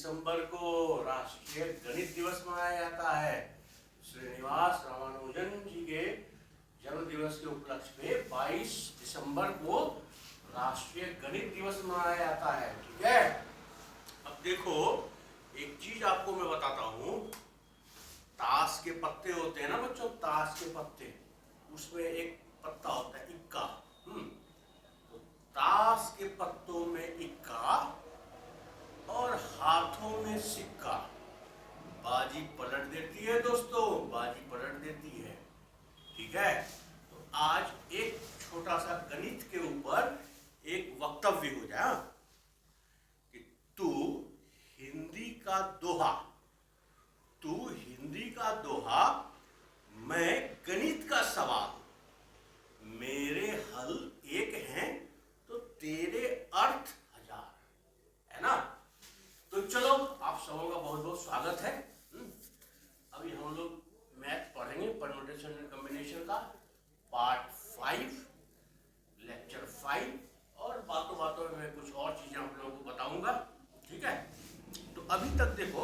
दिसंबर को राष्ट्रीय गणित दिवस मनाया जाता है। श्रीनिवास रामानुजन जी के जन्म दिवस के उपलक्ष्य में 22 दिसंबर को राष्ट्रीय गणित दिवस मनाया जाता है। ठीक है, अब देखो एक चीज आपको मैं बताता हूं। ताश के पत्ते होते हैं ना बच्चों, ताश के पत्ते, उसमें एक पत्ता होता है इक्का। तो ताश के पत्तों में इक्का और हाथों में सिक्का, बाजी पलट देती है दोस्तों, बाजी पलट देती है। ठीक है, तो आज एक छोटा सा गणित के ऊपर एक वक्तव्य हो जाए कि तू हिंदी का दोहा, मैं गणित का सवाल, मेरे हल एक हैं तो तेरे अर्थ हजार, है ना। तो चलो आप सबों का बहुत बहुत स्वागत है। अभी हम लोग मैथ पढ़ेंगे, परम्यूटेशन एंड कॉम्बिनेशन का पार्ट 5 लेक्चर 5, और बातों बातों में मैं कुछ और चीजें आप लोगों को बताऊंगा। ठीक है, तो अभी तक देखो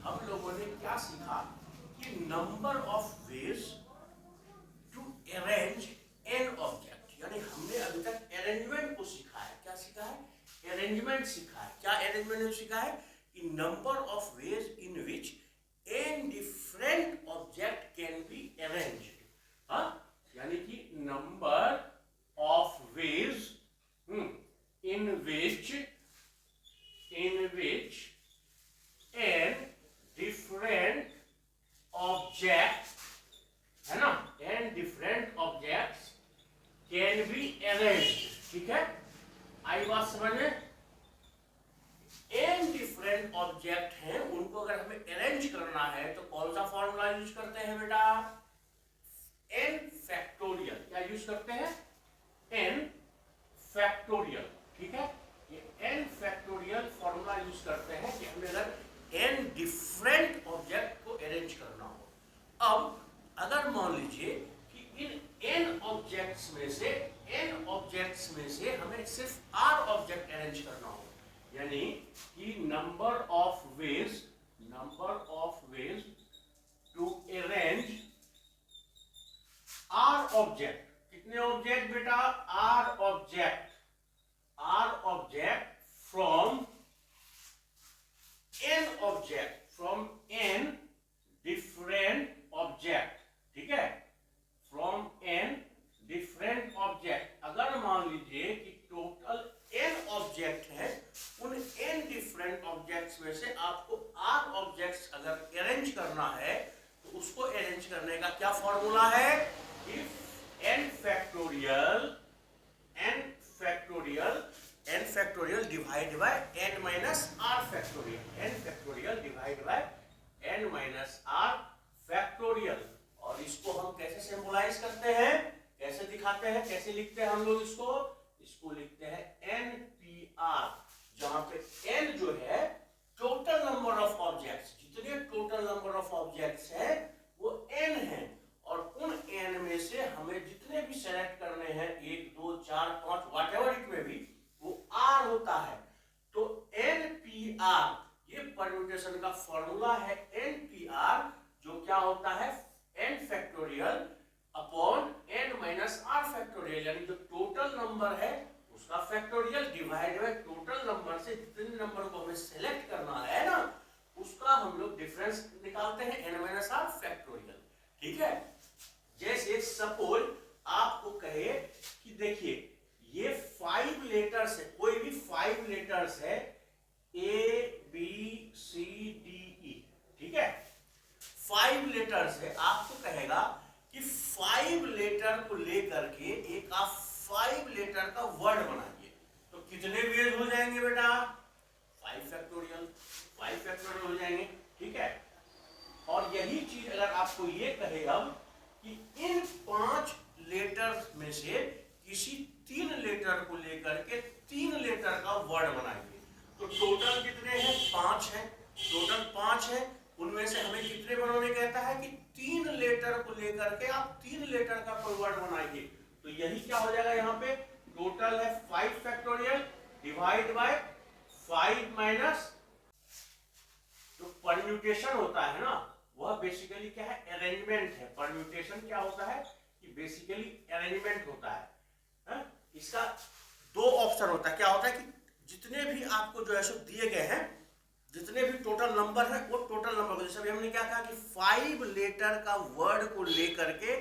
हम लोगों ने क्या सीखा कि number of ways to arrange an object, यानी हमने अभी तक अरेंजमेंट को सीखा है। क्या सीखा है? अरेंजमेंट सीखा है। क्या अरेंजमेंट सीखा है? कि number of ways in which an different object can be arranged. हाँ, यानी कि number of veg in which n different objects, है ना, n different objects can be arranged। ठीक है, आई बात समझ में? n different object हैं, उनको अगर हमें अरेंज करना है तो कौन सा फॉर्मूला यूज करते हैं बेटा? n factorial. क्या यूज करते हैं? n factorial. ठीक है, ये n फैक्टोरियल फॉर्मूला यूज करते हैं कि हमें अगर n डिफरेंट ऑब्जेक्ट को अरेंज करना हो। अब अगर मान लीजिए कि इन n ऑब्जेक्ट्स में से हमें सिर्फ r ऑब्जेक्ट अरेंज करना हो, यानी कि number of ways to arrange r object. कितने ऑब्जेक्ट बेटा? r object from n different object। ठीक है, from n different object। अगर मान लीजिए कि टोटल n ऑब्जेक्ट है, उन n डिफरेंट ऑब्जेक्ट्स में से आपको r ऑब्जेक्ट्स अगर अरेंज करना है तो उसको अरेंज करने का क्या फॉर्मूला है? If n factorial divided by n minus r factorial, n factorial divided by n minus r factorial। और इसको हम कैसे सिंबलाइज करते हैं, कैसे दिखाते हैं, कैसे लिखते हैं हम लोग इसको लिखते हैं npr, जहां पे n जो है टोटल नंबर ऑफ ऑब्जेक्ट्स, जितने टोटल नंबर ऑफ ऑब्जेक्ट्स हैं वो n है, और उन n में से हमें जितने भी सेलेक्ट करने हैं, 1 2 4 5 व्हाटएवर इट में बी, वो r होता है। तो npr ये परम्यूटेशन का फॉर्मूला है। npr जो क्या होता है? n factorial upon n minus r factorial, यानी जो टोटल नंबर है उसका factorial divide by total number से जितने नंबर को हमें सेलेक्ट करना है ना, उसका हम लोग डिफरेंस निकालते हैं n माइनस r फैक्टोरियल। ठीक है, जैसे सपोज आपको कहे कि देखिए ये 5 लेटर्स है, कोई भी 5 लेटर्स है, A B C D E। ठीक है, 5 लेटर्स है, आपको कहेगा कि 5 लेटर को लेकर के एक आप 5 लेटर का वर्ड बनाइए, तो कितने वेज हो जाएंगे बेटा? 5 फैक्टोरियल हो जाएंगे। ठीक है, और यही चीज अगर आपको ये कहे अब कि इन 5 लेटर्स में से किसी 3 लेटर को लेकर के 3 लेटर का वर्ड बनाइए, तो टोटल कितने हैं? 5 है, टोटल 5 है। उनमें से हमें कितने बनाने कहता है कि 3 लेटर को लेकर के आप 3 लेटर का कोई वर्ड बनाइए, तो यही क्या हो जाएगा? यहाँ पे टोटल है 5 factorial divide bye 5 minus permutation होता है ना, वह बेसिकली क्या है, अरेंजमेंट है। परम्यूटेशन क्या होता है कि बेसिकली अरेंजमेंट होता है। इसका दो ऑप्शन होता है। क्या होता है कि जितने भी आपको जो है सो दिए गए हैं, जितने भी टोटल नंबर है, वो टोटल नंबर को, जैसे हमने क्या कहा कि 5 लेटर का वर्ड को लेकर के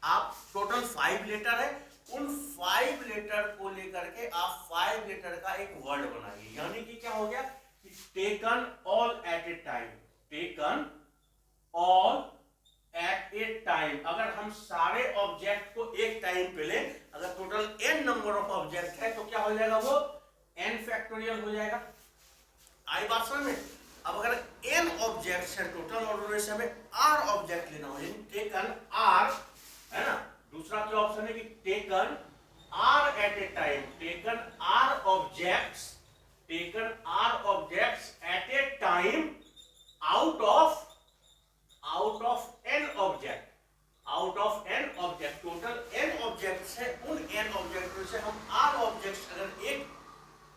आप, टोटल 5 लेटर है, उन 5 लेटर को लेकर के आप 5 लेटर का एक वर्ड बनाइए। यानी कि क्या हो गया कि taken all at a time, taken all at a time. अगर हम सारे ऑब्जेक्ट को एक टाइम पे लें, अगर total n number of object है तो क्या हो जाएगा, वो n फैक्टोरियल हो जाएगा। आई बात समझ में? अब अगर n ऑब्जेक्ट्स है टोटल और उनमें से हमें r ऑब्जेक्ट लेना हो, टेकन r है ना, दूसरा क्या ऑप्शन है कि taken r at a time, taken r objects, taken r objects at a time out of n object, out of n object, total n objects है, उन n ऑब्जेक्ट में से हम r ऑब्जेक्ट्स अगर एक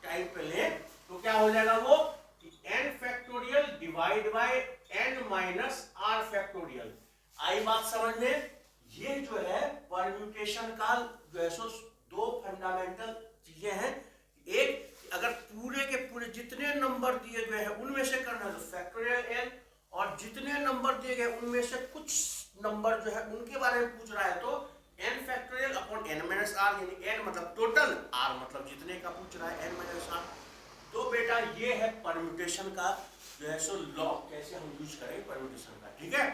टाइम पे लें तो क्या हो जाएगा, वो n factorial divide by n minus r factorial. आई बात समझ में? ये जो है परम्यूटेशन का जो है सो दो फंडामेंटल चीजें हैं। एक, अगर पूरे के पूरे जितने नंबर दिए गए हैं उनमें से करना है तो फैक्टोरियल n, और जितने नंबर दिए गए उनमें से कुछ नंबर जो है उनके बारे में पूछ रहा है तो n factorial upon n minus r, यानी n मतलब टोटल, r मतलब जितने का पूछ रहा है n माइनस r। तो बेटा ये है परम्यूटेशन का जो है सो लॉ, कैसे हम यूज करेंगे परम्यूटेशन का। ठीक है,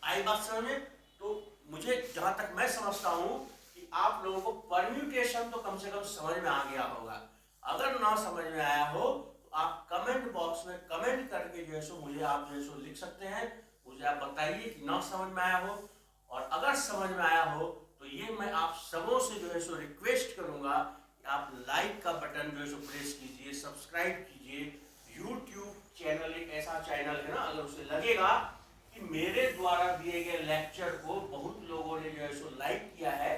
आई बात समझ में? तो मुझे जहां तक मैं समझता हूं कि आप लोगों को परम्यूटेशन तो कम से कम समझ में आ गया होगा। अगर ना समझ में आया हो तो आप कमेंट बॉक्स में कमेंट करके जो है सो मुझे आप जो है सो लिख सकते हैं, मुझे आप बताइए कि ना समझ में आया हो। और अगर समझ में आया हो तो ये मैं आप सबों से जो है सो रिक्वेस्ट करूंगा कि आप लाइक का बटन जो है सो प्रेस कीजिए, सब्सक्राइब कीजिए। यूट्यूब चैनल एक ऐसा चैनल है ना, अगर उसे लगेगा कि मेरे द्वारा दिए गए लेक्चर को बहुत लोगों ने जो है सो लाइक किया है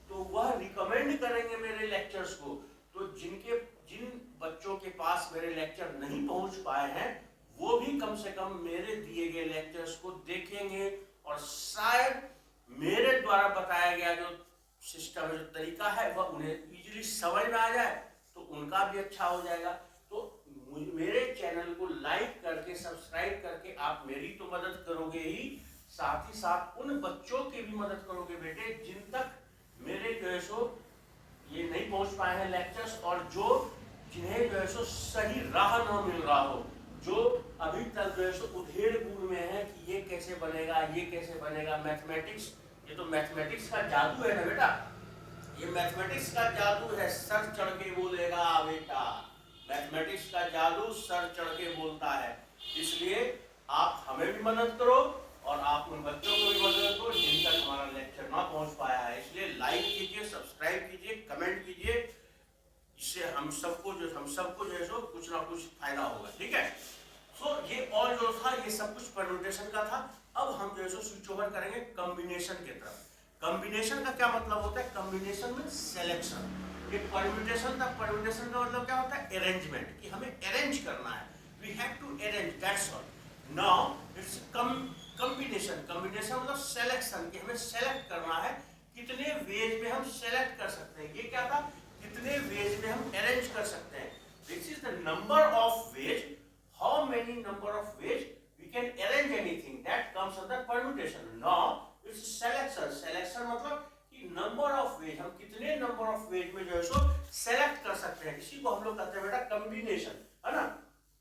तो वह रिकमेंड करेंगे मेरे लेक्चर्स को। तो जिन बच्चों के पास मेरे लेक्चर नहीं पहुंच पाए हैं वो भी कम से कम मेरे दिए गए लेक्चर्स को देखेंगे और शायद मेरे द्वारा बताया गया जो सिस्टम है, जो तरीका है, वह उन्हें इजीली समझ में आ जाए तो उनका भी अच्छा हो जाएगा। तो मेरे चैनल को लाइक करके सब्सक्राइब करके आप मेरी तो मदद करोगे ही, साथ ही साथ उन बच्चों की भी मदद करोगे बेटे जिन तक मेरे जो है सो ये नहीं पहुंच पाए हैं लेक्चर्स, और जिन्हें जो है सो सही राह न मिल रहा हो, जो अभी तक जो है सो उधेड़-बुन में है कि ये कैसे बनेगा, ये कैसे बनेगा। मैथमेटिक्स, ये तो मैथमेटिक्स का जादू है ना बेटा, ये मैथमेटिक्स का जादू है, सर चढ़ के बोलेगा बेटा, मैथमेटिक्स का जादू सर चढ़ के बोलता है। इसलिए आप हमें भी मदद करो और आप उन बच्चों को भी मदद करो जिन तक हमारा लेक्चर ना पहुंच पाया है। इसलिए लाइक कीजिए, सब्सक्राइब कीजिए, कमेंट कीजिए, इससे हम सबको जो है सो कुछ ना कुछ फायदा होगा। ठीक है, सो ये और जो था ये सब कुछ परम्यूटेशन का था। अब हम जो है सो स्विच ओवर करेंगे कॉम्बिनेशन की तरफ। कॉम्बिनेशन का क्या मतलब होता है? कॉम्बिनेशन में सिलेक्शन। ये परम्यूटेशन था, परम्यूटेशन का मतलब क्या होता है? अरेंजमेंट, कि हमें अरेंज करना है, we have to arrange, that's all. Now it's combination, combination मतलब सिलेक्शन, कि हमें सेलेक्ट करना है, कितने वेज में हम सेलेक्ट कर सकते हैं। ये क्या था? कितने वेज में हम अरेंज कर सकते हैं। This is the number of ways, how many number of ways we can arrange anything, that comes under permutation. Now it's selection, selection मतलब कि नंबर ऑफ वेज, हम कितने नंबर ऑफ वेज में जो है सो सेलेक्ट कर सकते हैं। इसी को हम लोग कहते हैं बेटा कॉम्बिनेशन, है ना।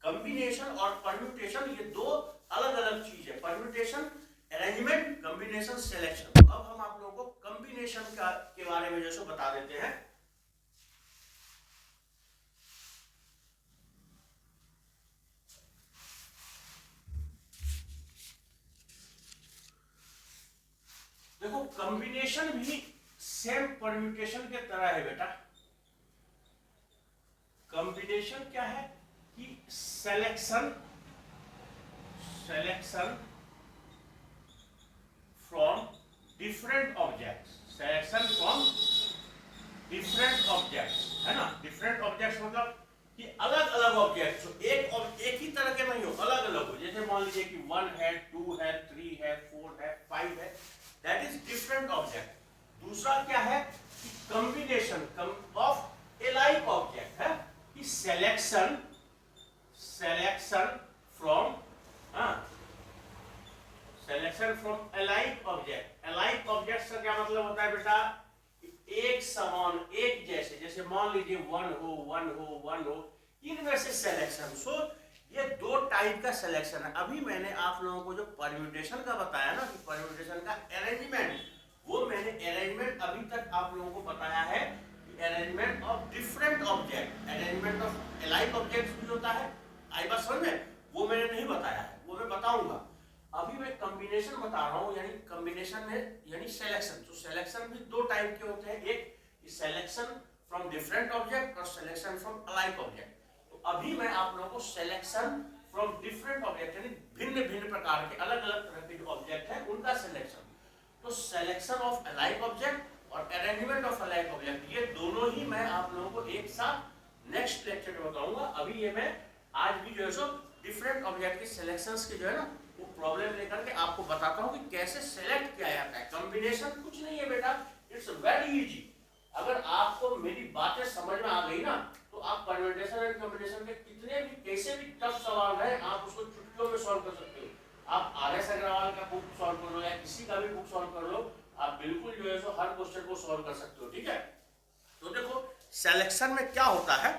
कॉम्बिनेशन और परम्यूटेशन ये दो अलग अलग चीज है। Permutation arrangement, combination selection. तो अब हम आप लोगों को कॉम्बिनेशन के बारे में जो बता देते हैं। देखो कॉम्बिनेशन भी सेम परम्यूटेशन के तरह है बेटा। कॉम्बिनेशन क्या है कि selection from different objects, selection from different objects, है ना। डिफरेंट ऑब्जेक्ट्स मतलब कि अलग अलग ऑब्जेक्ट्स, एक ही तरह के नहीं हो, अलग अलग हो। जैसे मान लीजिए कि 1 है, 2 है, 3 है, 4 है, 5 है, दैट इज डिफरेंट ऑब्जेक्ट। दूसरा क्या है कि कॉम्बिनेशन ऑफ एलाइक ऑब्जेक्ट है, कि selection from selection from iliac object. Iliac object का क्या मतलब होता है बेटा, एक समान, एक जैसे, जैसे मान लीजिए 1 हो, 1 हो, 1 हो, इनमें से सिलेक्शन। सो ये दो टाइप का सिलेक्शन है। अभी मैंने आप लोगों को जो परम्यूटेशन का बताया ना, कि परम्यूटेशन का अरेंजमेंट, वो मैंने अरेंजमेंट अभी तक आप लोगों को बताया है कि arrangement of different object, arrangement of iliac objects भी होता है। आई बात समझ में? वो मैंने नहीं बताया है, वो मैं बताऊंगा। अभी मैं कॉम्बिनेशन बता रहा हूं, यानी कॉम्बिनेशन में यानी सिलेक्शन। तो सिलेक्शन भी दो टाइप के होते हैं, एक सिलेक्शन फ्रॉम डिफरेंट ऑब्जेक्ट और सिलेक्शन फ्रॉम अलाइक ऑब्जेक्ट। तो अभी मैं आप लोगों को सिलेक्शन फ्रॉम डिफरेंट ऑब्जेक्ट, यानी भिन्न भिन्न प्रकार के अलग अलग तरह के जो ऑब्जेक्ट है उनका सिलेक्शन, तो सिलेक्शन ऑफ अलाइक ऑब्जेक्ट और अरेंजमेंट ऑफ अलाइक ऑब्जेक्ट, ये दोनों ही मैं आप लोगों को एक साथ नेक्स्ट लेक्चर में बताऊंगा। अभी ये मैं आज भी जो है सो डिफरेंट ऑब्जेक्ट के सिलेक्शंस के जो है ना वो प्रॉब्लम लेकर के आपको बताता हूं कि कैसे सेलेक्ट किया जाता है। कॉम्बिनेशन कुछ नहीं है बेटा, इट्स वेरी इजी। अगर आपको मेरी बातें समझ में आ गई ना, तो आप परम्यूटेशन एंड कॉम्बिनेशन के कितने भी कैसे भी टफ सवाल है आप उसको चुटकियों में सॉल्व कर सकते हो। आप RS अग्रवाल का बुक सॉल्व कर लो या किसी का भी बुक सॉल्व कर लो, आप बिल्कुल जो है सो हर क्वेश्चन को सॉल्व कर सकते हो। ठीक है, तो देखो सिलेक्शन में क्या होता है।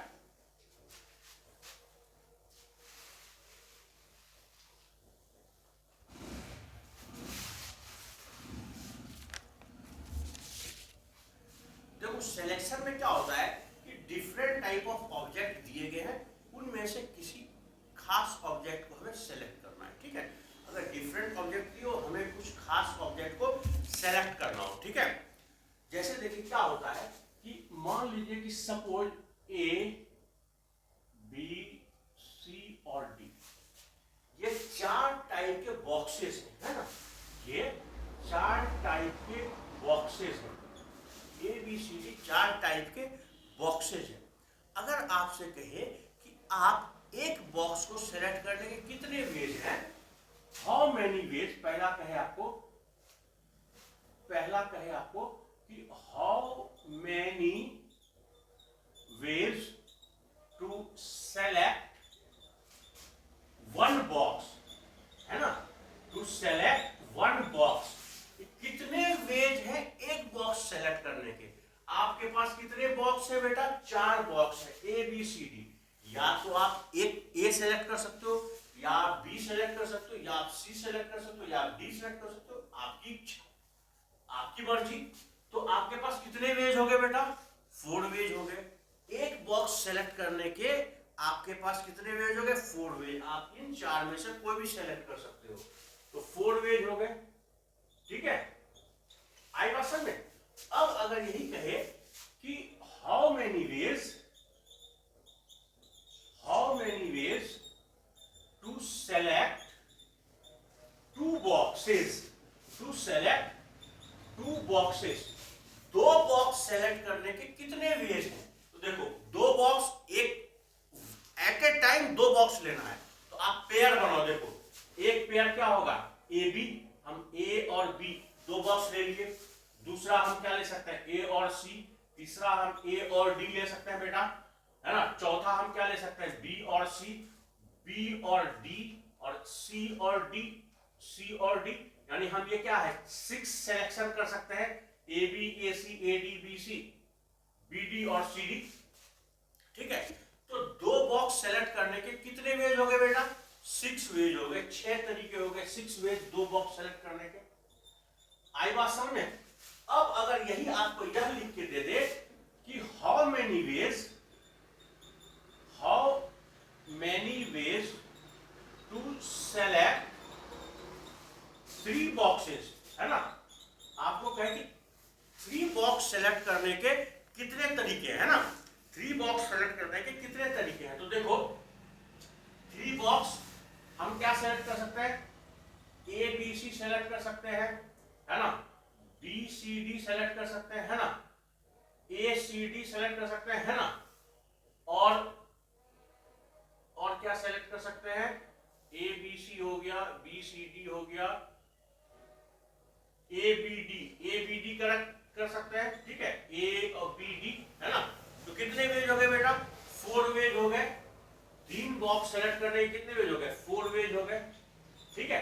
देखो सिलेक्शन में क्या होता है कि डिफरेंट टाइप ऑफ ऑब्जेक्ट दिए गए हैं, उनमें से किसी खास ऑब्जेक्ट को हमें सेलेक्ट करना है। ठीक है, अगर डिफरेंट ऑब्जेक्ट दिए हो, हमें कुछ खास ऑब्जेक्ट को सेलेक्ट करना हो। ठीक है, जैसे देखिए क्या होता है कि मान लीजिए कि सपोज A, B, C और D, ये चार टाइप के बॉक्सेस हैं, है ना, ये चार टाइप के बॉक्सेस हैं, ABCD चार टाइप के बॉक्सेज हैं। अगर आपसे कहे कि आप एक बॉक्स को सेलेक्ट करने के कितने वेज हैं, हाउ मेनी वेज, पहला कहे आपको कि how many ways to select one box, है ना, टू सेलेक्ट वन बॉक्स, कितने वेज है एक बॉक्स सेलेक्ट करने के। आपके पास कितने बॉक्स है बेटा, चार बॉक्स है ABCD। या तो आप एक A सेलेक्ट कर सकते हो, या आप B सेलेक्ट कर सकते हो, या आप C सेलेक्ट कर सकते हो, या आप D सेलेक्ट कर सकते हो, आपकी इच्छा, आपकी मर्जी। तो आपके पास कितने वेज हो गए बेटा, 4 वेज हो गए। एक बॉक्स सेलेक्ट करने के आपके पास कितने वेज हो गए, 4 वेज। आप इन चार में से कोई भी सेलेक्ट कर सकते हो, तो 4 वेज हो गए। ठीक है, आई बात समझ में? अब अगर यही कहे कि how many ways to select two boxes, दो बॉक्स सेलेक्ट करने के कितने वेज हैं। तो देखो दो बॉक्स, एक एट ए टाइम दो बॉक्स लेना है, तो आप पेयर बनाओ। देखो एक पेयर क्या होगा, AB, हम A और B दो बॉक्स ले लिए। दूसरा हम क्या ले सकते हैं, A और C। तीसरा हम A और D ले सकते हैं बेटा, है ना। चौथा हम क्या ले सकते हैं, B और C, B और D, और C और D, यानी हम ये क्या है 6 सिलेक्शन कर सकते हैं, AB, AC, AD, BC, BD और CD। ठीक है, तो दो बॉक्स सेलेक्ट करने के कितने वेज हो गए बेटा, 6 वेज हो गए, 6 तरीके हो गए, 6 वेज दो बॉक्स सेलेक्ट करने के। आई बात समझ में? अब अगर यही आपको यह लिख के दे दे कि how many ways to select 3 boxes, है ना, आपको कहे कि 3 बॉक्स सेलेक्ट करने के कितने तरीके हैं, ना, 3 बॉक्स सेलेक्ट करने के कितने तरीके हैं। तो देखो 3 बॉक्स हम क्या सेलेक्ट कर सकते हैं, ABC सेलेक्ट कर सकते हैं, है ना, BCD सेलेक्ट कर सकते हैं, है ना, ACD सेलेक्ट कर सकते हैं, है ना, और क्या सेलेक्ट कर सकते हैं, ए बी सी हो गया, बी सी डी हो गया, ए बी डी कर सकते हैं, ठीक है, ए और बी डी, है ना। तो कितने वेज हो गए बेटा? 4 वेज हो गए। 3 बॉक्स सेलेक्ट करने के कितने वेज हो गए? 4 वेज हो गए, ठीक है।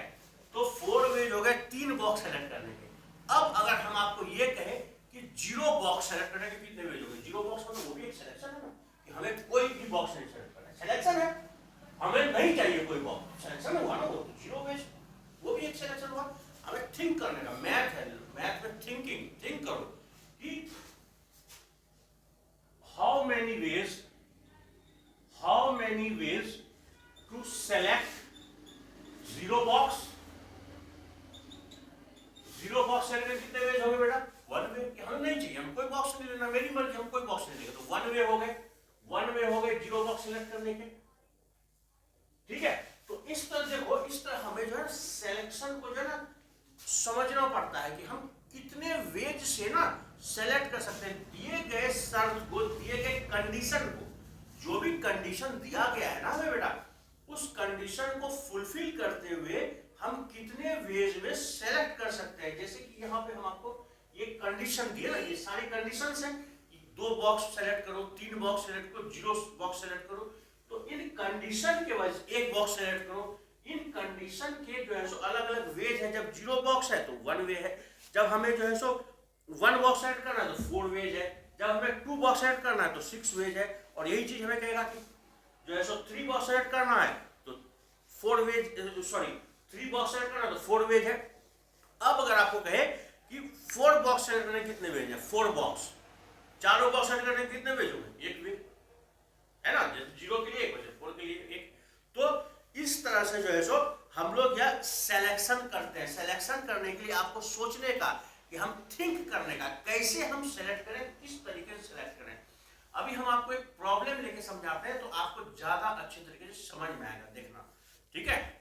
तो 4 वेज हो गए 3 बॉक्स सेलेक्ट करने के। अब अगर हम आपको ये कहें कि 0 बॉक्स सेलेक्ट करने के कितने वेज हो गए? 0 बॉक्स मतलब वो भी एक सिलेक्शन है ना, कि हमें कोई भी बॉक्स नहीं सेलेक्ट करना है, सिलेक्शन है, हमें नहीं चाहिए कोई बॉक्स, सिलेक्शन हुआ ना, वो तो 0 वेज, वो भी एक सिलेक्शन हुआ। हमें थिंक करने का, मैथ है, मैथ में थिंक करो कि how many ways to select 0 box. 0 box select करने कितने वेज हो गए बेटा? 1 वे, कि हमें नहीं चाहिए, हम कोई बॉक्स नहीं लेना, मेरी मर्जी, हम कोई बॉक्स नहीं लेंगे, तो 1 वे हो गए, 1 वे हो गए 0 बॉक्स सेलेक्ट करने के, ठीक है। तो इस तरह देखो, इस तरह हमें जो है सिलेक्शन को जो है ना समझना पड़ता है कि हम कितने वेज से ना सेलेक्ट कर सकते हैं, दिए गए शर्त को, दिए गए कंडीशन को, जो भी कंडीशन दिया गया है ना हमें बेटा, उस कंडीशन को फुलफिल करते हुए हम कितने वेज में सेलेक्ट कर सकते हैं। जैसे कि यहाँ पे हम आपको ये कंडीशन दिए ना, ये सारी कंडीशंस हैं, 2 बॉक्स सेलेक्ट करो, 3 बॉक्स सेलेक्ट करो, 0 बॉक्स सेलेक्ट करो। तो इन कंडीशन के वजह से 1 बॉक्स सेलेक्ट करो, इन कंडीशन के जो है सो अलग अलग वेज है। जब 0 बॉक्स है तो 1 वे है, जब हमें जो है सो 1 बॉक्स सेलेक्ट करना है तो 4 वेज है, जब हमें 2 बॉक्स सेलेक्ट करना है तो 6 वेज है, और यही चीज हमें कहेगा कि जो है सो 3 बॉक्स सेलेक्ट करना है तो 4 वेज, सॉरी 3 बॉक्स सेलेक्ट करना है तो 4 वेज है। अब अगर आपको कहे कि 4 बॉक्स सेलेक्ट करने कितने वेज है? 4 बॉक्स, चारों बॉक्स सेलेक्ट करने कितने वेज होंगे? 1 वेज है ना, 0 के लिए 1 वेज, 4 के लिए 1। तो इस तरह से जो है सो हम लोग यह सिलेक्शन करते हैं। सिलेक्शन करने के लिए आपको सोचने का, कि हम थिंक करने का, कैसे हम सेलेक्ट करें, किस तरीके से सेलेक्ट करें। अभी हम आपको एक प्रॉब्लम लेके समझाते हैं, तो आपको ज्यादा अच्छे तरीके से समझ में आएगा, देखना, ठीक है।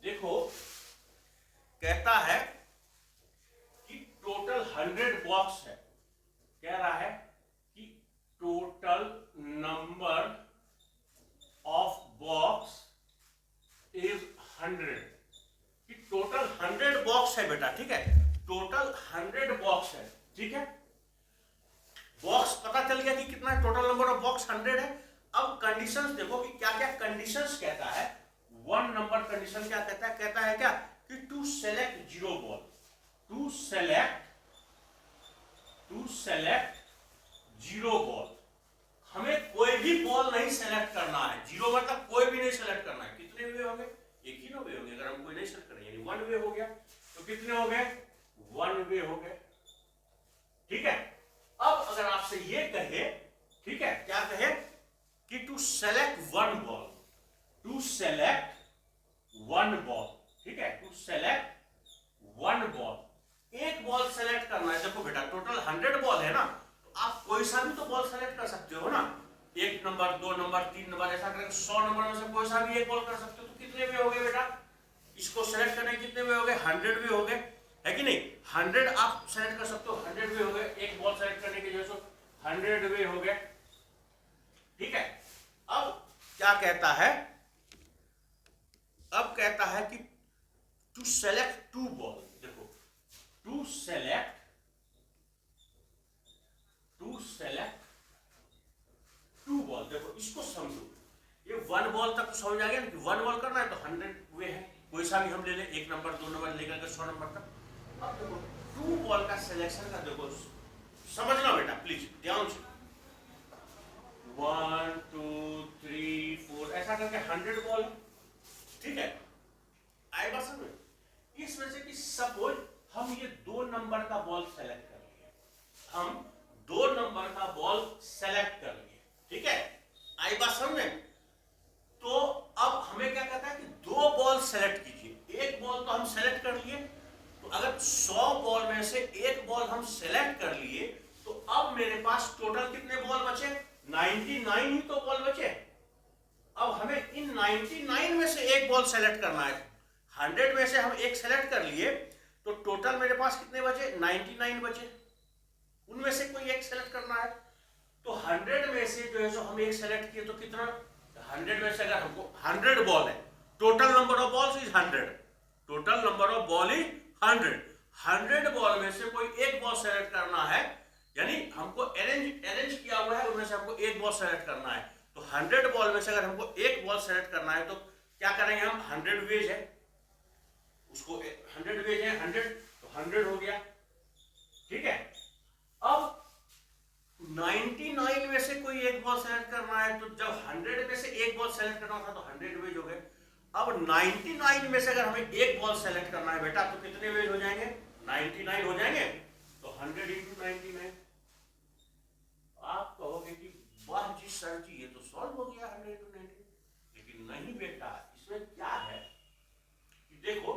देखो, कहता है कि टोटल 100 बॉक्स है, कह रहा है कि total number of box is 100, कि टोटल 100 बॉक्स है बेटा, ठीक है, टोटल 100 बॉक्स है, ठीक है। बॉक्स पता चल गया कि कितना है, टोटल नंबर ऑफ बॉक्स 100 है। अब कंडीशंस देखो कि क्या क्या कंडीशंस कहता है। 1 नंबर कंडीशन क्या कहता है? कहता है क्या कि to select 0 ball, to select 0 ball, हमें कोई भी बॉल नहीं सेलेक्ट करना है। 0 मतलब कोई भी नहीं सेलेक्ट करना है। कितने वे हो गए? एक ही वे हो गए, अगर हम कोई नहीं सेलेक्ट करें, यानी 1 वे हो गया। तो कितने हो गए? 1 वे हो गए, ठीक है। अब अगर आपसे ये कहे, ठीक है, क्या कहे कि to select 1 ball, to select 1 ball, ठीक है, टू सेलेक्ट 1 बॉल, एक बॉल सेलेक्ट करना है। देखो बेटा, टोटल 100 बॉल है ना, तो आप कोई सा भी तो बॉल सेलेक्ट कर सकते हो ना, 1 नंबर, 2 नंबर, 3 नंबर, ऐसा करके 100 नंबर में से कोई सा भी एक बॉल कर सकते हो। तो कितने वे हो गए बेटा? इसको सेलेक्ट करने कितने वे हो गए? 100 वे हो गए, है कि नहीं। 100 आप सेलेक्ट कर सकते हो, 100 वे हो गए, एक बॉल सेलेक्ट करने के जो है 100 वे हो गए, ठीक है। अब क्या कहता है? अब कहता है कि टू सेलेक्ट 2 बॉल, देखो, टू सेलेक्ट 2 बॉल, देखो इसको समझो। ये 1 बॉल तक तो समझ आ गया ना कि 1 बॉल करना है तो 100 वे है, कोई सा भी हम ले ले, 1 नंबर, 2 नंबर लेकर के 100 नंबर तक। अब देखो 2 बॉल का सिलेक्शन का, देखो समझना बेटा प्लीज ध्यान से। 1 2 3 4 ऐसा करके 100 बॉल, ठीक है, आई बात समझ में। इस वजह से कि सपोज हम ये 2 नंबर का बॉल सेलेक्ट कर लिए, हम 2 नंबर का बॉल सेलेक्ट कर लिए, ठीक है, आई बात समझ में। तो अब हमें क्या कहता है कि 2 बॉल सेलेक्ट कीजिए। एक बॉल तो हम सेलेक्ट कर लिए, तो अगर 100 बॉल में से एक बॉल हम सेलेक्ट कर लिए, तो अब मेरे पास टोटल कितने बॉल बचे? 99 ही तो बॉल बचे। अब हमें इन 99 में से एक बॉल सेलेक्ट करना है। 100 में से हम एक सेलेक्ट कर लिए, तो टोटल मेरे पास कितने बचे? 99 बचे, उनमें से कोई एक सेलेक्ट करना है। तो 100 में से जो है सो हम एक सेलेक्ट किए तो कितना, 100 में से अगर हमको 100 बॉल है, total number of balls is 100, total number of ball is 100 ball में से कोई एक बॉल सेलेक्ट करना है, यानी हमको अरेंज किया हुआ है, उनमें से हमको एक बॉल सेलेक्ट करना है। तो 100 बॉल में से अगर हमको एक बॉल सेलेक्ट करना है तो क्या करेंगे हम, 100 वेज है उसको, 100 वेज है 100, तो 100 हो गया, ठीक है। अब 99 में से कोई एक बॉल सेलेक्ट करना है, तो जब 100 में से एक बॉल सेलेक्ट करना था तो 100 वेज हो गए। अब 99 में से अगर हमें एक बॉल सेलेक्ट करना है बेटा, तो कितने वेज हो जाएंगे, 99 हो जाएंगे। तो 100 × 99। आप कहोगे कि वाह जी सर जी, ये तो सॉल्व हो गया 100 × 99, लेकिन नहीं बेटा, इसमें क्या है कि देखो,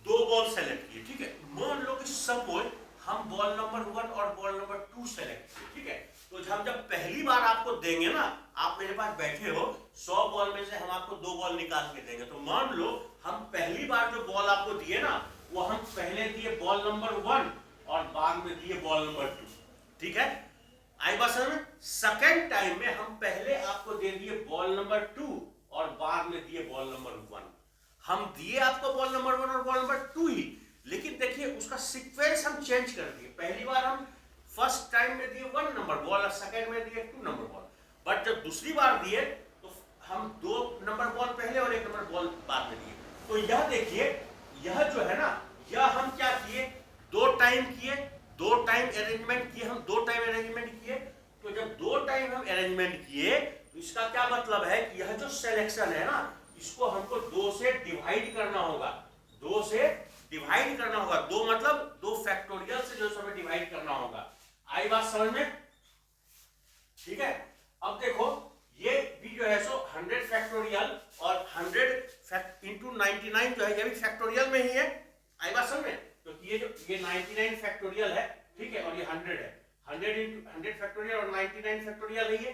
दो बॉल सेलेक्ट किए, ठीक है। मान लो कि सपोज हम बॉल नंबर 1 और बॉल नंबर 2 सेलेक्ट किए, ठीक है। तो हम जब पहली बार आपको देंगे ना, आप मेरे पास बैठे हो, 100 बॉल में से हम आपको 2 बॉल निकाल के देंगे, तो मान लो हम पहली बार जो बॉल आपको दिए ना, वो हम पहले दिए बॉल नंबर 1 और बाद में दिए बॉल नंबर 2, ठीक है। आई बात समझ में। सेकेंड टाइम में हम पहले आपको दे दिए बॉल नंबर 2 और बाद में दिए बॉल नंबर 1। हम दिए आपको बॉल नंबर 1 और बॉल नंबर 2 ही, लेकिन देखिए उसका सीक्वेंस हम चेंज कर दिए। पहली बार हम फर्स्ट टाइम में दिए 1 नंबर बॉल और सेकेंड में दिए 2 नंबर बॉल, बट जब दूसरी बार दिए तो हम 2 नंबर बॉल पहले और 1 नंबर बॉल बाद में दिए। तो यह देखिए, यह जो है ना, यह हम क्या किए, 2 टाइम किए, 2 टाइम अरेंजमेंट किए, हम 2 टाइम अरेंजमेंट किए। तो जब 2 टाइम हम अरेंजमेंट किए तो इसका क्या मतलब है कि यह जो सिलेक्शन है ना, इसको हमको 2 से डिवाइड करना होगा, 2 से डिवाइड करना होगा। 2 मतलब 2 फैक्टोरियल से जो हमें डिवाइड करना होगा। आई बात समझ में, ठीक है। अब देखो ये भी जो है सो 100 फैक्टोरियल और 100 × 99 जो है, ये भी फैक्टोरियल में ही है। आई बात समझ में, क्योंकि ये जो ये 99 फैक्टोरियल है, ठीक है, और ये 100 है, 100 × 100 फैक्टोरियल और 99 फैक्टोरियल है ये।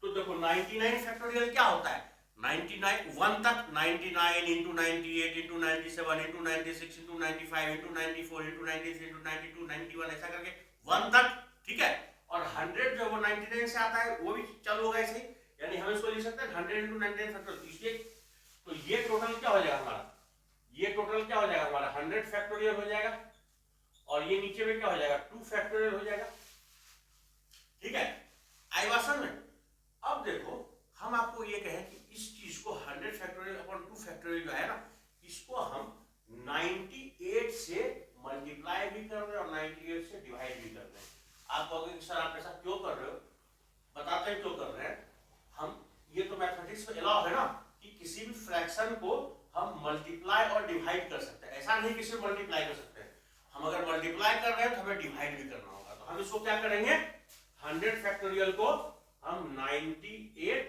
तो देखो 99 फैक्टोरियल क्या होता है, 99 1 तक, 99 × 98 × 97 × 96 × 95 × 94 × 93 × 92 91 ऐसा करके 1 तक, ठीक है। और 100 जो वो 99 से आता है वो भी चालू होगा ऐसे ही, यानी हम इसको लिख सकते हैं 100 × 99 फैक्टोरियल। इसलिए तो ये टोटल क्या हो जाएगा हमारा, ये टोटल क्या हो जाएगा हमारा, 100 फैक्टोरियल हो जाएगा, और ये नीचे में क्या हो जाएगा, 2 फैक्टोरियल हो जाएगा, ठीक है। आई बात समझ में। अब देखो हम आपको ये कहें कि इस चीज को 100 फैक्टोरियल अपॉन 2 फैक्टोरियल जो है ना, इसको हम 98 से मल्टीप्लाई भी कर रहे हैं और 98 से डिवाइड भी कर रहे हैं। आप कहोगे कि सर आप ऐसा क्यों कर रहे हो, बताते हैं क्यों कर रहे हैं हम। ये तो मैथमेटिक्स में अलाउ है ना कि किसी भी फ्रैक्शन को हम मल्टीप्लाई और डिवाइड कर सकते हैं, ऐसा नहीं किसी मल्टीप्लाई कर सकते हैं। हम अगर मल्टीप्लाई कर रहे हैं तो हमें डिवाइड भी करना होगा। तो हम इसको क्या करेंगे, 100 फैक्टोरियल को हम 98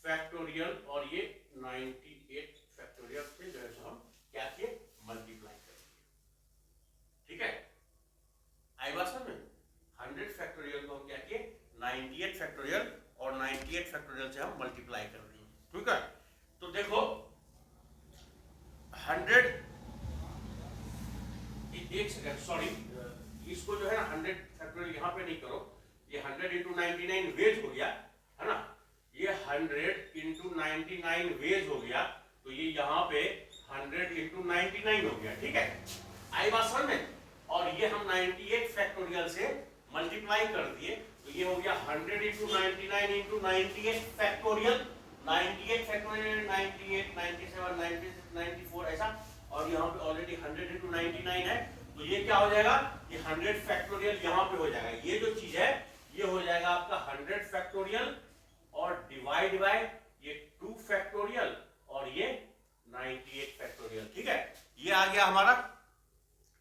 फैक्टोरियल और ये 98 फैक्टोरियल से जो है हम क्या किए, मल्टीप्लाई कर दिए, ठीक है। आई बात समझ में। 100 फैक्टोरियल को हम क्या किए, 98 फैक्टोरियल और 98 फैक्टोरियल से हम मल्टीप्लाई कर दिए, ठीक है। तो देखो 100, एक सेकंड सॉरी, इसको जो है ना 100 फैक्टोरियल यहाँ पे नहीं करो, ये 100 × 99 वेज हो गया है ना, ये 100 × 99 वेज हो गया, तो ये यहाँ पे 100 × 99 हो गया, ठीक है। आई बात समझ में। और ये हम 98 फैक्टोरियल से मल्टीप्लाई कर दिए, तो ये हो गया 100 × 99 × 98 फैक्टोरियल, 98 फैक्टोरियल 98 97 96 94 ऐसा, और यहाँ पे ऑलरेडी 100 × 99 है, तो ये क्या हो जाएगा, ये 100 फैक्टोरियल यहाँ पे हो जाएगा। ये जो चीज है ये हो जाएगा आपका 100 फैक्टोरियल और डिवाइड बाय ये 2 फैक्टोरियल और ये 98 फैक्टोरियल, ठीक है। ये आ गया हमारा,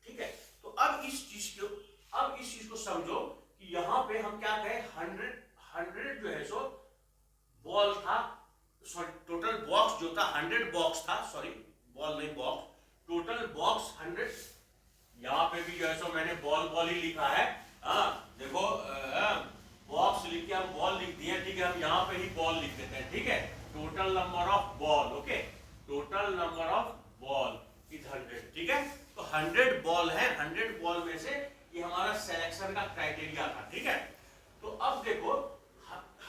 ठीक है। तो अब इस चीज को समझो कि यहाँ पे हम क्या कहें, 100 जो है सो बॉल था, सॉरी टोटल बॉक्स जो था 100 बॉक्स था, सॉरी बॉल नहीं बॉक्स, टोटल बॉक्स 100। यहाँ पे भी जो है सो मैंने बॉल ही लिखा है, हाँ देखो बॉक्स लिख के हम बॉल लिख दिए, ठीक है। हम यहाँ पे ही बॉल लिख देते हैं, ठीक है। Total number of ball, okay, total number of ball is 100, ठीक है। तो 100 बॉल है, 100 बॉल में से ये हमारा सिलेक्शन का क्राइटेरिया था, ठीक है। तो अब देखो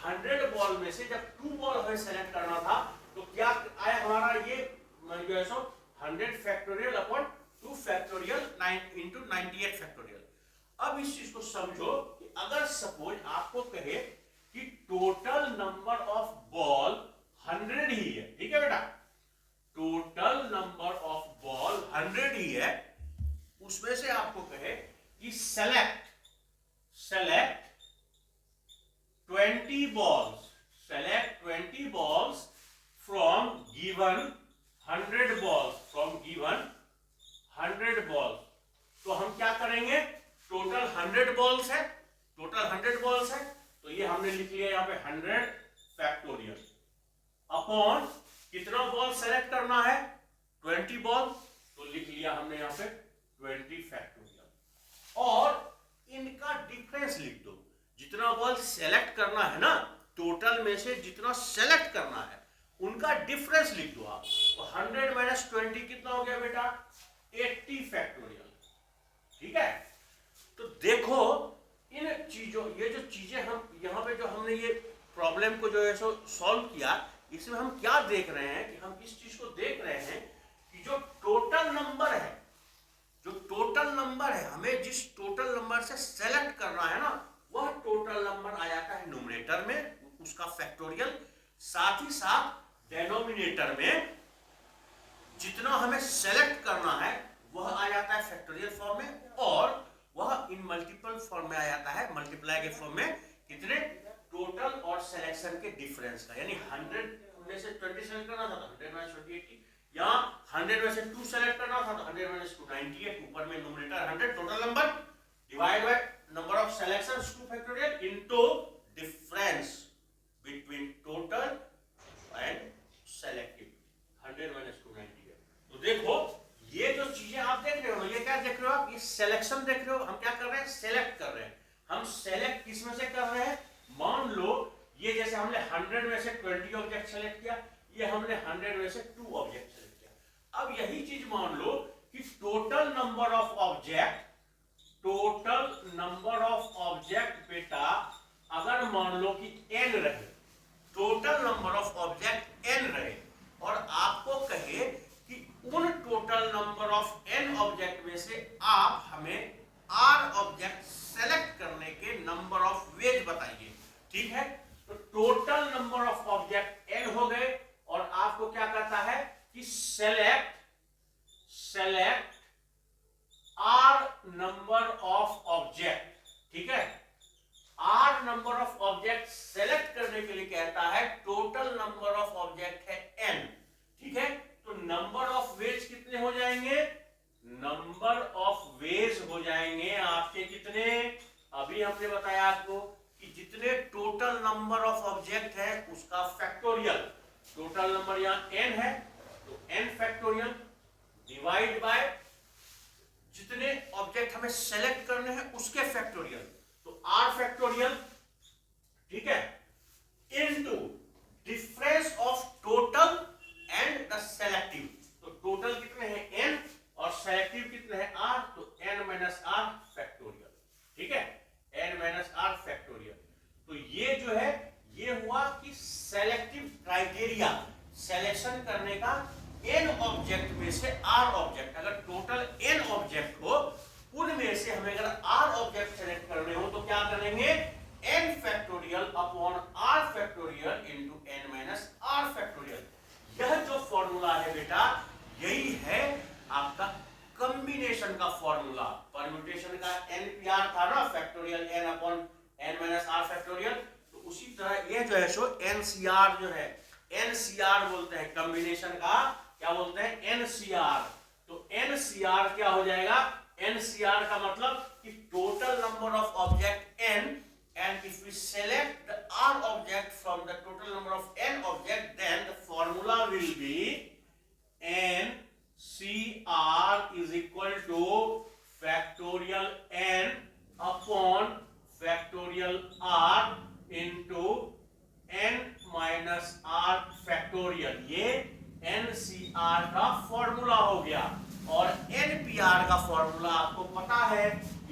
100 बॉल में से जब 2 बॉल हमें सेलेक्ट करना था तो क्या आया हमारा ये जो है सो 100 factorial upon 2 factorial 9 into 98 factorial. अब इस चीज को समझो कि अगर सपोज आपको कहे कि टोटल नंबर ऑफ बॉल 100 ही है, ठीक है बेटा, टोटल नंबर ऑफ बॉल 100 ही है, उसमें से आपको कहे कि select 20 balls, select 20 balls from given 100 balls, from given 100 balls। तो हम क्या करेंगे, टोटल 100 balls है, टोटल 100 balls है, तो ये हमने लिख लिया यहाँ पे 100 फैक्टोरियल अपॉन कितना बॉल सेलेक्ट करना है 20 बॉल, तो लिख लिया हमने यहाँ पे 20 फैक्टोरियल। और इनका डिफरेंस लिख दो, जितना बॉल सेलेक्ट करना है ना, टोटल में से जितना सेलेक्ट करना है उनका डिफरेंस लिख दो आप। तो 100 माइनस 20 कितना हो गया बेटा, 80 फैक्टोरियल, ठीक है। तो देखो इन चीजों, ये जो चीजें हम यहाँ पे जो हमने ये प्रॉब्लम को जो है सो सॉल्व किया, इसमें हम क्या देख रहे हैं कि हम इस चीज को देख रहे हैं कि जो टोटल नंबर है, जो टोटल नंबर है, हमें जिस टोटल नंबर से सेलेक्ट करना है ना, वह टोटल नंबर आ जाता है न्यूमरेटर में, उसका फैक्टोरियल, साथ ही साथ डेनोमिनेटर में जितना हमें सेलेक्ट करना है वह आ जाता है फैक्टोरियल फॉर्म में, और वह इन मल्टीपल फॉर्म में आ जाता है मल्टीप्लाई के फॉर्म में, कितने टोटल और सिलेक्शन के डिफरेंस का। यानी 100 में से 20 सेलेक्ट करना था तो 100 माइनस 20 80, यहाँ 100 में से 2 सेलेक्ट करना था तो 100 माइनस 2 98, ऊपर में numerator 100 total number divide by number of selections 2 factorial into difference between total and selective 100 minus 2 98। तो देखो ये जो चीजें आप देख रहे हो, ये क्या देख रहे हो आप, ये सिलेक्शन देख रहे हो, हम क्या कर रहे हैं, सेलेक्ट कर रहे हैं। हम सेलेक्ट किस में से कर रहे हैं, मान लो ये जैसे हमने 100 में से 20 ऑब्जेक्ट सेलेक्ट किया, ये हमने 100 में से 2 ऑब्जेक्ट सेलेक्ट किया। अब यही चीज मान लो कि total number of object, total number of object बेटा अगर मान लो कि n रहे, total number of object n रहे, और आपको कहे कि उन total number of n object में से आप हमें r ऑब्जेक्ट सेलेक्ट करने के नंबर ऑफ वेज बताइए, ठीक है। तो total number of object n हो गए, और आपको क्या कहता है कि select r number of object, ठीक है। r number of object select करने के लिए कहता है टोटल नंबर ऑफ ऑब्जेक्ट है n, ठीक है। तो नंबर ऑफ वेज कितने हो जाएंगे, नंबर ऑफ वेज हो जाएंगे आपके कितने, अभी हमने बताया आपको कि जितने टोटल नंबर ऑफ ऑब्जेक्ट है उसका फैक्टोरियल, टोटल नंबर यहाँ n है तो n फैक्टोरियल डिवाइड बाय जितने ऑब्जेक्ट हमें सेलेक्ट करने हैं उसके फैक्टोरियल, तो r फैक्टोरियल, ठीक है, into difference of total and the selective. तो टोटल कितने हैं n और सेलेक्टिव कितने हैं r, तो n माइनस r फैक्टोरियल, ठीक है, n माइनस r फैक्टोरियल। तो ये जो है ये हुआ कि सेलेक्टिव क्राइटेरिया, सिलेक्शन करने का n ऑब्जेक्ट में से r ऑब्जेक्ट, अगर टोटल n ऑब्जेक्ट हो उनमें से हमें अगर r ऑब्जेक्ट सेलेक्ट करने हो तो क्या करेंगे, n factorial upon r factorial into n minus r factorial. यह जो फॉर्मूला है बेटा यही है आपका कॉम्बिनेशन का फॉर्मूला, परम्यूटेशन का npr था ना, factorial n upon n minus r factorial, तो उसी तरह ये जो है सो ncr जो है, ncr बोलते हैं कॉम्बिनेशन का, क्या बोलते हैं ncr। तो ncr क्या हो जाएगा, ncr का मतलब कि total number of object n, and if we select the r object from the total number of n object, then the formula will be ncr is equal to factorial n upon factorial r into n minus r factorial। ये ncr का formula हो गया, और npr का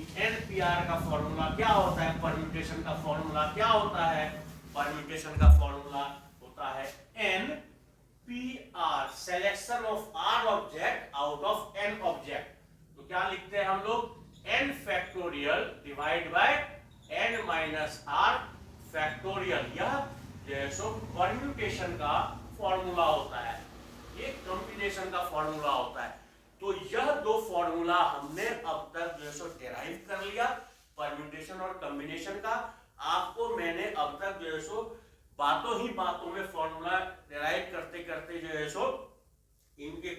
कि NPR का formula क्या होता है, परम्यूटेशन का फॉर्मूला क्या होता है। परम्यूटेशन का फॉर्मूला होता है NPR, selection of R object out of N object. तो क्या लिखते हैं हम लोग, N factorial divide by N minus R factorial. यह जो है सो परम्यूटेशन का फॉर्मूला होता है, ये कॉम्बिनेशन का फॉर्मूला होता है। तो यह दो फॉर्मूला हमने अब तक जो है सो डेराइव कर लिया, परम्यूटेशन और कॉम्बिनेशन का। आपको मैंने अब तक जो है सो बातों ही बातों में फॉर्मूला डेराइव करते करते जो है सो इनके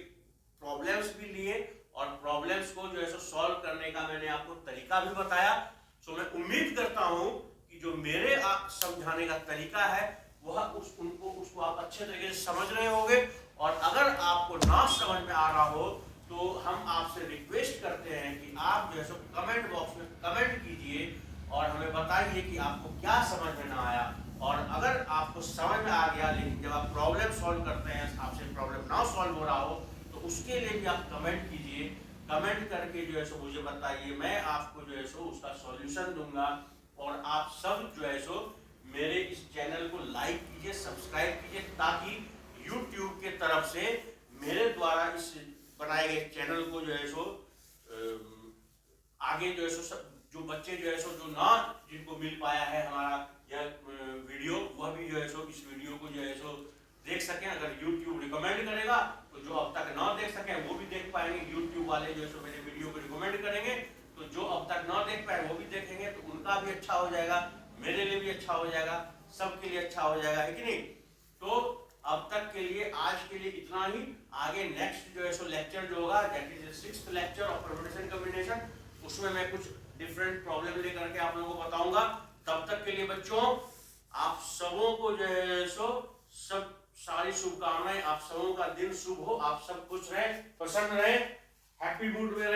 प्रॉब्लम्स भी लिए और प्रॉब्लम्स को जो है सो सॉल्व करने का मैंने आपको तरीका भी बताया। सो मैं उम्मीद करता हूं कि जो मेरे समझाने का तरीका है वह उसको आप अच्छे तरीके से समझ रहे होंगे। और अगर आपको ना समझ में आ रहा हो तो हम आपसे रिक्वेस्ट करते हैं कि आप जो है सो कमेंट बॉक्स में कमेंट कीजिए और हमें बताइए कि आपको क्या समझ में ना आया। और अगर आपको समझ में आ गया लेकिन जब आप प्रॉब्लम सॉल्व करते हैं आपसे प्रॉब्लम ना सॉल्व हो रहा हो तो उसके लिए भी आप कमेंट कीजिए। कमेंट करके जो है सो मुझे बताइए, मैं आपको जो है सो उसका सॉल्यूशन दूंगा। और आप सब जो है सो मेरे इस चैनल को लाइक कीजिए, सब्सक्राइब कीजिए, ताकि YouTube के तरफ से मेरे द्वारा इस बनाए गए चैनल को जो है सो आगे जो है सो जो बच्चे जो है सो जो ना जिनको मिल पाया है हमारा यह वीडियो, वह भी जो है सो इस वीडियो को जो है सो देख सकें। अगर YouTube रिकमेंड करेगा तो जो अब तक ना देख सकें वो भी देख पाएंगे। YouTube वाले जो है सो मेरे वीडियो को रिकमेंड करेंगे तो जो अब तक ना देख पाए वो भी देखेंगे, तो उनका भी अच्छा हो जाएगा, मेरे लिए भी अच्छा हो जाएगा, सबके लिए अच्छा हो जाएगा, है कि नहीं। तो अब तक के लिए आज के लिए इतना ही। आगे नेक्स्ट जो है सो लेक्चर जो होगा that is 6th lecture of permutation combination, उसमें मैं कुछ डिफरेंट प्रॉब्लम लेकर के आप लोगों को बताऊंगा। तब तक के लिए बच्चों आप सबों को जो है सो सब सारी शुभकामनाएं, आप सबों का दिन शुभ हो, आप सब खुश रहें, प्रसन्न रहें, हैप्पी मूड में रहें।